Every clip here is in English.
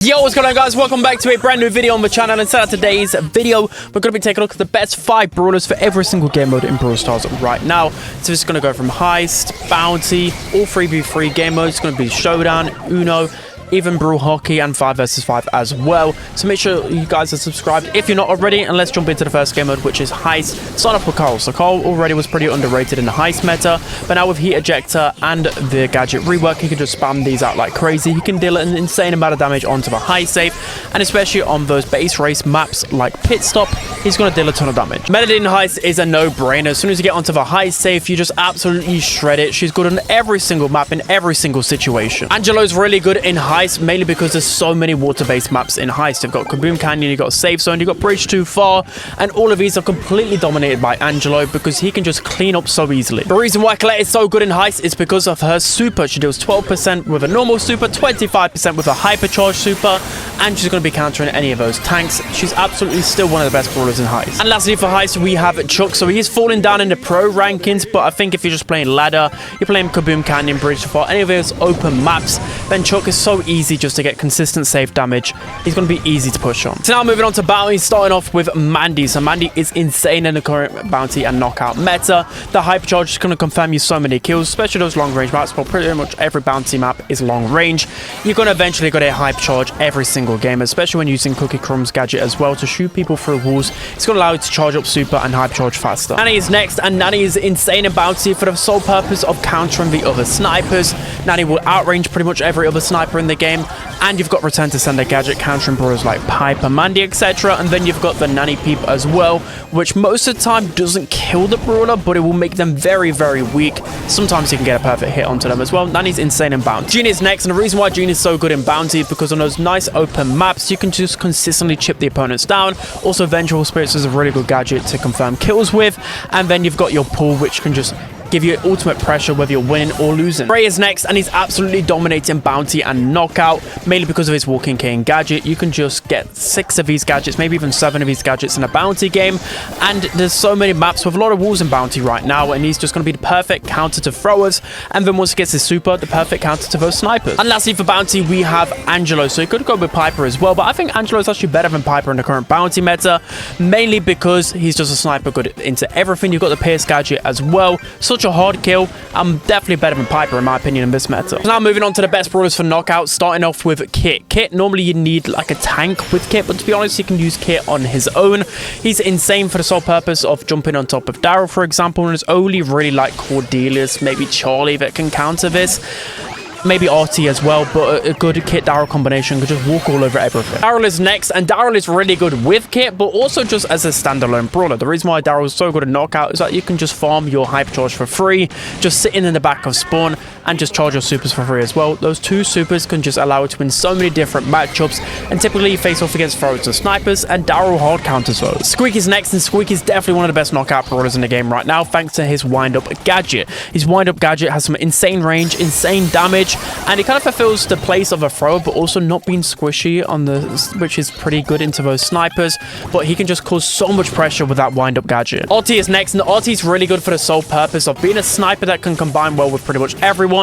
Yo, what's going on, guys? Welcome back to a brand new video on the channel. And inside of today's video, we're going to be taking a look at the best 5 brawlers for every single game mode in Brawl Stars right now. So it's going to go from heist, bounty, all 3v3 game modes. It's going to be Showdown, Uno, even Brawl Hockey, and 5 vs 5 as well. So make sure you guys are subscribed if you're not already, and let's jump into the first game mode, which is heist. Start off with Carl. So Carl already was pretty underrated in the heist meta, but now with heat ejector and the gadget rework, he can just spam these out like crazy. He can deal an insane amount of damage onto the heist safe, and especially on those base race maps like pit stop, he's going to deal a ton of damage. Melody in heist is a no-brainer. As soon as you get onto the heist safe, you just absolutely shred it. She's good on every single map in every single situation. Angelo's really good in heist, mainly because there's so many water-based maps in heist. You've got Kaboom Canyon, you've got Safe Zone, you've got Bridge Too Far, and all of these are completely dominated by Angelo because he can just clean up so easily. The reason why Colette is so good in heist is because of her super. She deals 12% with a normal super, 25% with a hypercharged super, and she's going to be countering any of those tanks. She's absolutely still one of the best brawlers in heist. And lastly for heist, we have Chuck. So he's falling down in the pro rankings, but I think if you're just playing ladder, you're playing Kaboom Canyon, Bridge Too Far, any of those open maps, then Chuck is so easy just to get consistent safe damage. He's going to be easy to push on. So now moving on to bounty, starting off with Mandy. So Mandy is insane in the current bounty and knockout meta. The hypercharge is going to confirm you so many kills, especially those long range maps. But pretty much every bounty map is long range. You're going to eventually get a hypercharge every single game, especially when using Cookie Crumb's gadget as well to shoot people through walls. It's going to allow you to charge up super and hypercharge faster. Nanny is next, and Nanny is insane in bounty for the sole purpose of countering the other snipers. Nanny will outrange pretty much every other sniper in the game. And you've got Return to Sender gadget countering brawlers like Piper, Mandy, etc. And then you've got the Nanny Peep as well, which most of the time doesn't kill the brawler, but it will make them very, very weak. Sometimes you can get a perfect hit onto them as well. Nanny's insane in bounty. Jean is next, and the reason why Jean is so good in bounty is because on those nice open maps, you can just consistently chip the opponents down. Also, Vengeful Spirits is a really good gadget to confirm kills with. And then you've got your pool, which can just give you ultimate pressure whether you're winning or losing. Ray is next, and he's absolutely dominating bounty and knockout, mainly because of his walking cane gadget. You can just get 6 of these gadgets, maybe even 7 of these gadgets in a bounty game, and there's so many maps with a lot of walls in bounty right now, and he's just going to be the perfect counter to throwers, and then once he gets his super, the perfect counter to those snipers. And lastly for bounty, we have Angelo. So he could go with Piper as well, but I think Angelo is actually better than Piper in the current bounty meta, mainly because he's just a sniper good into everything. You've got the Pierce gadget as well. Such a hard kill. I'm definitely better than Piper in my opinion in this meta. So now moving on to the best brawlers for knockout, starting off with Kit. Kit, normally you need like a tank with Kit, but to be honest, you can use Kit on his own. He's insane for the sole purpose of jumping on top of Daryl, for example, and it's only really like Cordelius, maybe Charlie that can counter this. Maybe RT as well, but a good Kit Daryl combination could just walk all over everything. Daryl is next, and Daryl is really good with Kit, but also just as a standalone brawler. The reason why Daryl is so good at knockout is that you can just farm your hypercharge for free, just sitting in the back of spawn, and just charge your supers for free as well. Those 2 supers can just allow you to win so many different matchups, and typically you face off against throwers and snipers, and Daryl hard counters those. Squeak is next, and Squeak is definitely one of the best knockout brawlers in the game right now, thanks to his wind-up gadget. His wind-up gadget has some insane range, insane damage, and it kind of fulfills the place of a thrower, but also not being squishy on the, which is pretty good into those snipers, but he can just cause so much pressure with that wind-up gadget. RT is next, and RT is really good for the sole purpose of being a sniper that can combine well with pretty much everyone.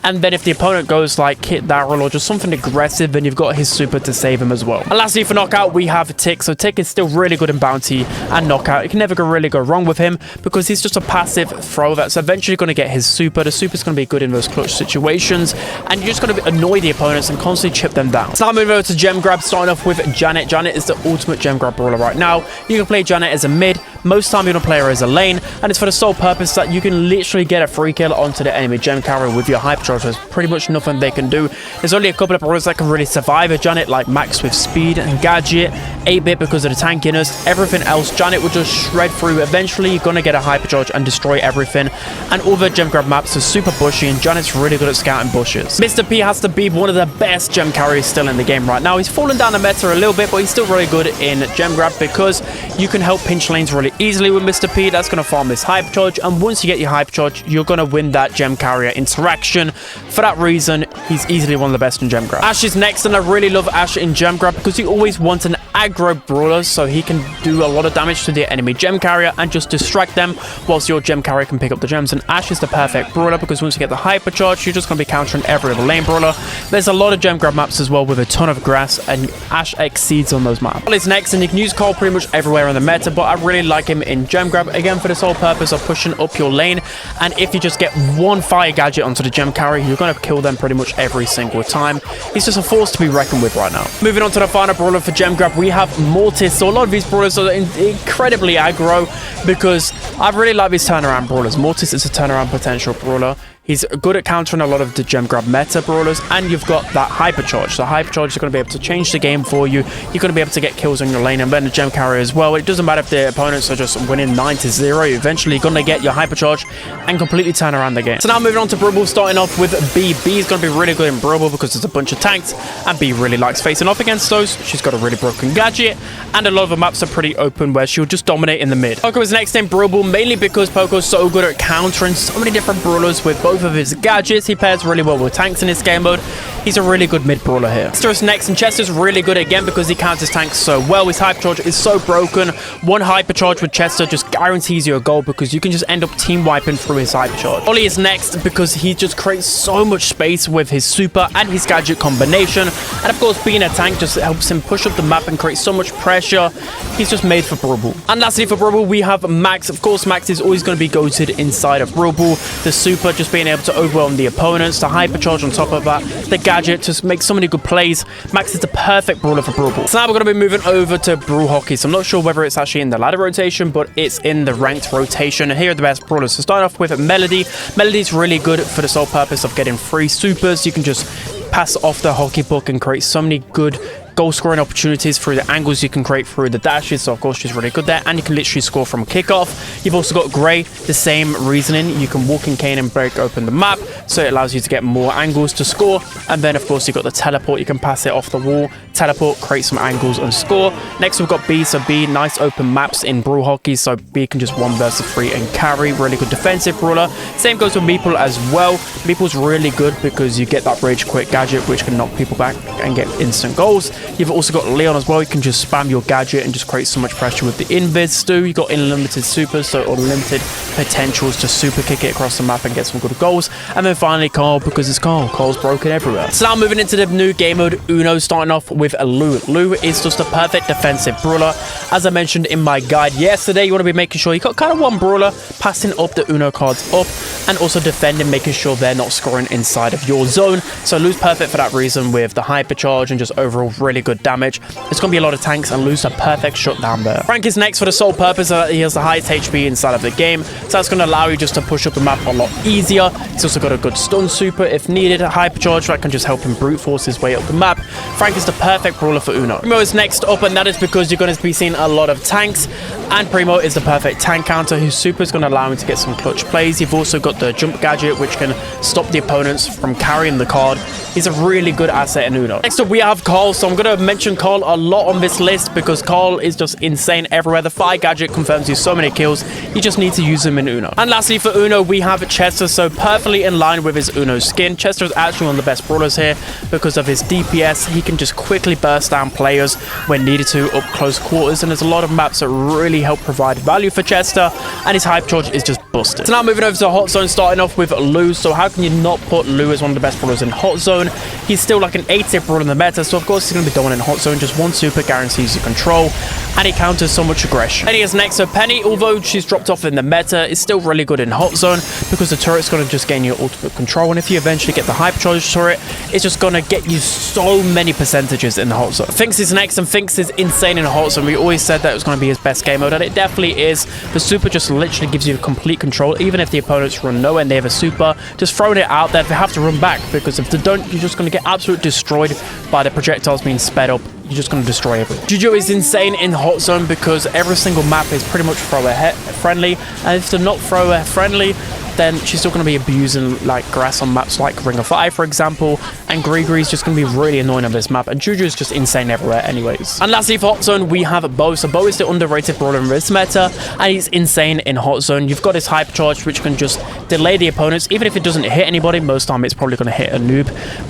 And then if the opponent goes like Kit Daryl or just something aggressive, then you've got his super to save him as well. And lastly for knockout, we have Tick. So Tick is still really good in bounty and knockout. You can never really go wrong with him because he's just a passive thrower that's eventually going to get his super. The super's going to be good in those clutch situations, and you're just going to annoy the opponents and constantly chip them down. So now moving over to gem grab, starting off with Janet. Janet is the ultimate gem grab brawler right now. You can play Janet as a mid. Most time you're going to play her as a lane, and it's for the sole purpose that you can literally get a free kill onto the enemy gem carrier with your hypercharge. There's pretty much nothing they can do. There's only a couple of brawlers that can really survive a Janet, like Max with speed and gadget, 8-bit because of the tankiness. Everything else, Janet will just shred through. Eventually, you're going to get a hypercharge and destroy everything. And all the gem grab maps are super bushy, and Janet's really good at scouting bushes. Mr. P has to be one of the best gem carriers still in the game right now. He's fallen down the meta a little bit, but he's still really good in gem grab because you can help pinch lanes really easily with Mr. P. That's going to farm this hypercharge, and once you get your hypercharge, you're going to win that gem carrier interaction. For that reason, he's easily one of the best in gem grab. Ash is next, and I really love Ash in gem grab because you always want an aggro brawler, so he can do a lot of damage to the enemy gem carrier and just distract them whilst your gem carrier can pick up the gems. And Ash is the perfect brawler because once you get the hypercharge, you're just going to be countering every other lane brawler. There's a lot of gem grab maps as well with a ton of grass, and Ash exceeds on those maps. Carl is next, and you can use Carl pretty much everywhere in the meta, but I really like him in gem grab, again for the sole purpose of pushing up your lane. And if you just get one fire gadget onto the gem carrier, you're going to kill them pretty much every single time. He's just a force to be reckoned with right now. Moving on to the final brawler for gem grab, we have Mortis. So a lot of these brawlers are incredibly aggro because I really like these turnaround brawlers. Mortis is a turnaround potential brawler. He's good at countering a lot of the gem grab meta brawlers, and you've got that hypercharge. So hypercharge is going to be able to change the game for you. You're going to be able to get kills on your lane and then the gem carrier as well. It doesn't matter if the opponents are just winning 9-0. Eventually, you're going to get your hypercharge and completely turn around the game. So now moving on to Brawl, starting off with B. B is going to be really good in Brawl because there's a bunch of tanks, and B really likes facing off against those. She's got a really broken gadget, and a lot of the maps are pretty open where she'll just dominate in the mid. Poco is next in Brawl, mainly because Poco's so good at countering so many different brawlers with both of his gadgets. He pairs really well with tanks in this game mode. He's a really good mid brawler here. Chester is next, and Chester's really good again because he counters tanks so well. His hypercharge is so broken. One hypercharge with Chester just guarantees you a goal because you can just end up team wiping through his hypercharge. Ollie is next because he just creates so much space with his super and his gadget combination. And of course, being a tank just helps him push up the map and create so much pressure. He's just made for Brawl. And lastly for Brawl, we have Max. Of course, Max is always going to be goated inside of Brawl. The super just being able to overwhelm the opponents, the hypercharge on top of that, the gadget to make so many good plays. Max is the perfect brawler for Brawl. So now we're going to be moving over to Brawl Hockey. So I'm not sure whether it's actually in the ladder rotation, but it's in the ranked rotation. And here are the best brawlers. So start off with Melody. Melody's really good for the sole purpose of getting free supers. You can just pass off the hockey puck and create so many good goal scoring opportunities through the angles you can create through the dashes. So of course she's really good there, and you can literally score from kickoff. You've also got Gray, the same reasoning. You can walk in cane and break open the map, so it allows you to get more angles to score. And then of course you've got the teleport. You can pass it off the wall, teleport, create some angles and score. Next we've got B. So B, nice open maps in Brawl Hockey, so B can just 1 versus 3 and carry. Really good defensive brawler. Same goes with Meeple as well. Meeple's really good because you get that rage quit gadget which can knock people back and get instant goals. You've also got Leon as well. You can just spam your gadget and just create so much pressure with the invis Stu. You've got unlimited supers, so unlimited potentials to super kick it across the map and get some good goals. And then finally Carl, because it's Carl. Carl's broken everywhere. So now moving into the new game mode Uno, starting off with Lou. Lou is just a perfect defensive brawler. As I mentioned in my guide yesterday, you want to be making sure you got kind of one brawler passing up the Uno cards up, and also defending, making sure they're not scoring inside of your zone. So Lou's perfect for that reason with the hypercharge and just overall really good damage. It's going to be a lot of tanks, and Lou's a perfect shutdown there. Frank is next for the sole purpose that he has the highest HP inside of the game, so that's going to allow you just to push up the map a lot easier. He's also got a good stun super if needed. A hypercharge that can just help him brute force his way up the map. Frank is the perfect brawler for Uno. Primo is next up, and that is because you're going to be seeing a lot of tanks, and Primo is the perfect tank counter whose super is going to allow him to get some clutch plays. You've also got the jump gadget which can stop the opponents from carrying the card. He's a really good asset in Uno. Next up we have Carl. So I'm going to mention Carl a lot on this list because Carl is just insane everywhere. The fire gadget confirms you so many kills. You just need to use him in Uno. And lastly for Uno we have Chester. So perfectly in line with his Uno skin. Chester is actually one of the best brawlers here because of his DPS. He can just quickly burst down players when needed to up close quarters, and there's a lot of maps that really help provide value for Chester, and his hype charge is just busted. So now moving over to Hot Zone, starting off with Lou. So how can you not put Lou as one of the best brawlers in Hot Zone? He's still like an 8-tip brawler in the meta, so of course he's going to be dominant in Hot Zone. Just one super guarantees you control, and he counters so much aggression. Penny is next. So Penny, although she's dropped off in the meta, is still really good in Hot Zone because the turret's going to just gain your ultimate control, and if you eventually get the hypercharge turret, it's just going to get you so many percentages in the Hot Zone. Finks is next, and Finks is insane in Hot Zone. We always said that it was going to be his best game mode, and it definitely is. The super just literally gives you complete control. Even if the opponents run nowhere near the super, just throwing it out there, they have to run back, because if they don't, you're just going to get absolutely destroyed by the projectiles being sped up. You're just going to destroy everything. Juju is insane in Hot Zone because every single map is pretty much thrower friendly, and if they're not thrower friendly, then she's still going to be abusing like grass on maps like Ring of Fire, for example, and Gree is just going to be really annoying on this map, and Juju is just insane everywhere anyways. And lastly for Hot Zone, we have Bo. So Bo is the underrated brawler in this meta, and he's insane in Hot Zone. You've got his hypercharge, which can just delay the opponents. Even if it doesn't hit anybody, most time it's probably going to hit a noob,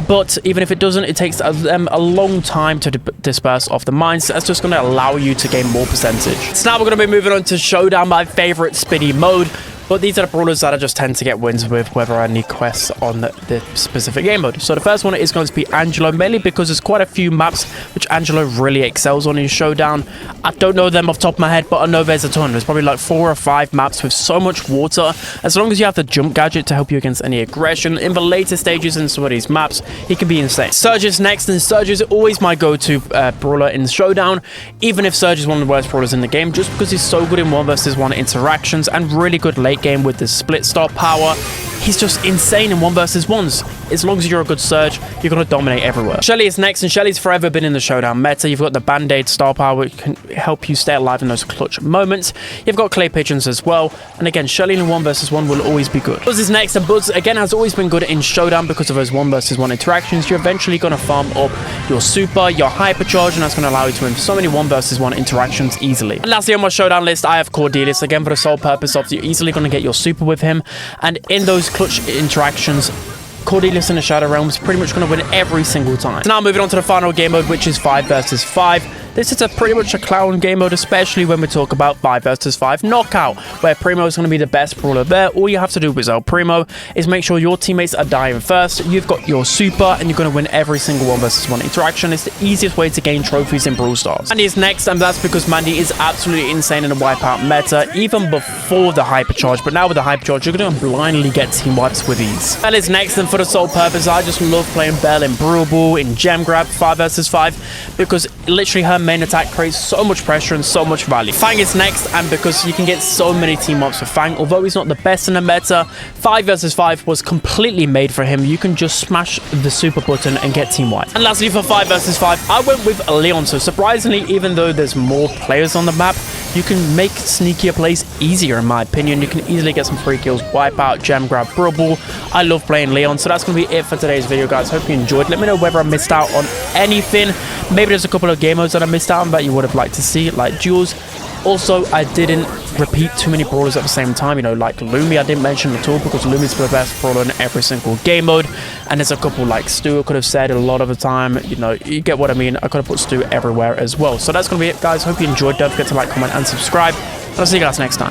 but even if it doesn't, it takes them a long time to disperse off the mines. So that's just going to allow you to gain more percentage. So now we're going to be moving on to Showdown, my favorite spinny mode. But these are the brawlers that I just tend to get wins with whether I need quests on the specific game mode. So the first one is going to be Angelo, mainly because there's quite a few maps which Angelo really excels on in Showdown. I don't know them off the top of my head, but I know there's a ton. There's probably like 4 or 5 maps with so much water. As long as you have the jump gadget to help you against any aggression, in the later stages in some of these maps, he can be insane. Surge is next, and Surge is always my go-to brawler in Showdown, even if Surge is one of the worst brawlers in the game, just because he's so good in 1v1 interactions and really good late game with the split star power. He's just insane in 1v1s. As long as you're a good Surge, you're going to dominate everywhere. Shelly is next, and Shelly's forever been in the Showdown meta. You've got the Band-Aid star power, which can help you stay alive in those clutch moments. You've got Clay Pigeons as well. And again, Shelly in 1v1 will always be good. Buzz is next, and Buzz, again, has always been good in Showdown because of those 1v1 interactions. You're eventually going to farm up your super, your hypercharge, and that's going to allow you to win so many 1v1 interactions easily. And lastly on my Showdown list, I have Cordelius, again, for the sole purpose of you're easily going to get your super with him. And in those clutch interactions, Cordelius in the Shadow Realm is pretty much going to win every single time. So now moving on to the final game mode, which is 5 versus 5. This is pretty much a clown game mode, especially when we talk about 5 versus 5 knockout, where Primo is going to be the best brawler there. All you have to do with El Primo is make sure your teammates are dying first. You've got your super, and you're going to win every single 1v1 interaction. It's the easiest way to gain trophies in Brawl Stars. Mandy is next, and that's because Mandy is absolutely insane in the wipeout meta, even before the hypercharge. But now with the hypercharge, you're going to blindly get team wipes with ease. Belle is next, and for the sole purpose, I just love playing Belle in Brawl Ball, in Gem Grab, 5 versus 5, because literally her main attack creates so much pressure and so much value. Fang is next, and because you can get so many team ups with Fang, although he's not the best in the meta, 5 versus 5 was completely made for him. You can just smash the super button and get team wiped. And lastly for 5 versus 5, I went with Leon. So surprisingly, even though there's more players on the map, you can make sneakier plays easier in my opinion. You can easily get some free kills, wipe out, gem grab, Brawl Ball. I love playing Leon. So that's going to be it for today's video, guys. Hope you enjoyed. Let me know whether I missed out on anything. Maybe there's a couple of game modes that I missed out on that you would have liked to see, like duels. Also, I didn't repeat too many brawlers at the same time, you know, like Lumi I didn't mention at all, because Lumi's the best brawler in every single game mode. And there's a couple like Stu I could have said a lot of the time, you know, you get what I mean. I could have put Stu everywhere as well. So that's going to be it, guys. Hope you enjoyed. Don't forget to like, comment, and subscribe. And I'll see you guys next time.